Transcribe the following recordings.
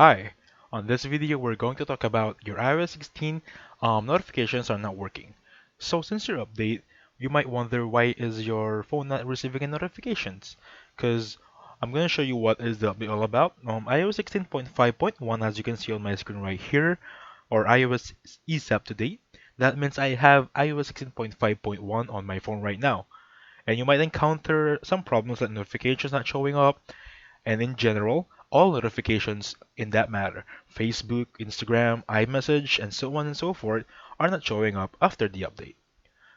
Hi, on this video we're going to talk about your iOS 16 notifications are not working. So since your update, you might wonder why is your phone not receiving any notifications? Because I'm going to show you what is the update all about. iOS 16.5.1 as you can see on my screen right here, or iOS is up to date. That means I have iOS 16.5.1 on my phone right now. And you might encounter some problems like notifications not showing up, and in general, all notifications in that matter, Facebook, Instagram, iMessage, and so on and so forth, are not showing up after the update.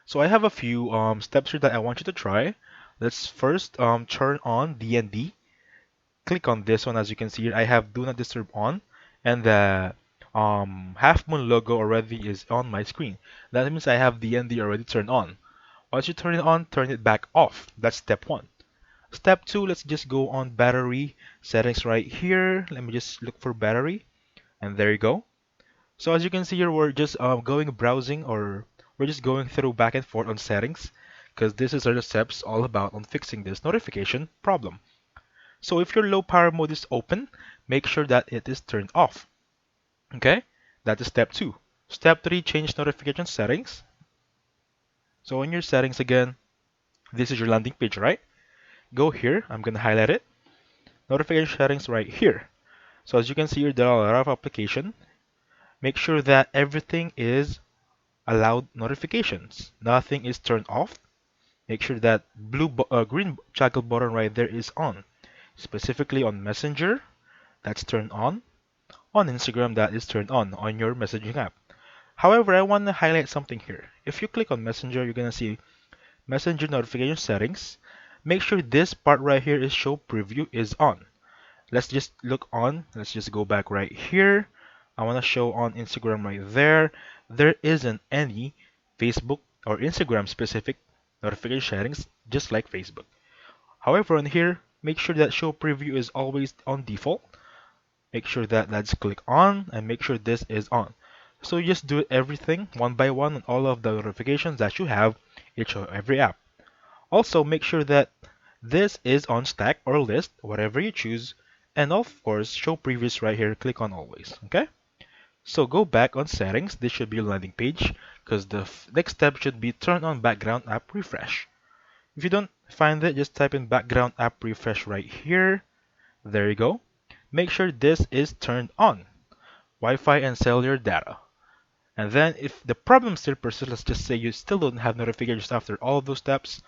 So I have a few steps here that I want you to try. Let's first turn on DND. Click on this one. As you can see here, I have Do Not Disturb on, and the half moon logo already is on my screen. That means I have DND already turned on. Once you turn it on, turn it back off. That's step one. Step 2, let's just go on battery settings right here. Let me just look for battery, and there you go. So as you can see here, we're just going browsing, or we're just going through back and forth on settings, because this is our steps all about on fixing this notification problem. So if your low power mode is open, make sure that it is turned off. Okay, that is step 2. Step 3, change notification settings. So in your settings again, this is your landing page, right? Go here, I'm gonna highlight it. Notification settings right here. So as you can see here, there are a lot of applications. Make sure that everything is allowed notifications. Nothing is turned off. Make sure that green toggle button right there is on. Specifically on Messenger, that's turned on. On Instagram, that is turned on your messaging app. However, I want to highlight something here. If you click on Messenger, you're going to see Messenger notification settings. Make sure this part right here is show preview is on. Let's just look on. Let's just go back right here. I want to show on Instagram right there. There isn't any Facebook or Instagram specific notification settings, just like Facebook. However, on here, make sure that show preview is always on default. Make sure that let's click on and make sure this is on. So you just do everything one by one on all of the notifications that you have each of every app. Also, make sure that this is on stack or list, whatever you choose, and of course, show previous right here, click on always, okay? So go back on settings, this should be your landing page, because the next step should be turn on background app refresh. If you don't find it, just type in background app refresh right here. There you go. Make sure this is turned on, Wi-Fi and cellular data. And then if the problem still persists, let's just say you still don't have notifications after all of those steps,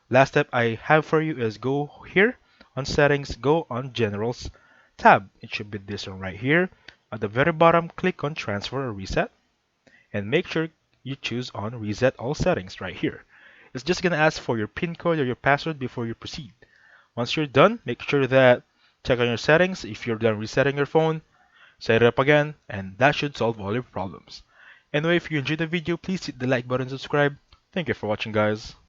last step I have for you is go here on settings, go on generals tab. It should be this one right here. At the very bottom, click on transfer or reset and make sure you choose on reset all settings right here. It's just going to ask for your PIN code or your password before you proceed. Once you're done, make sure that check on your settings. If you're done resetting your phone, set it up again, and that should solve all your problems. Anyway, if you enjoyed the video, please hit the like button and subscribe. Thank you for watching, guys.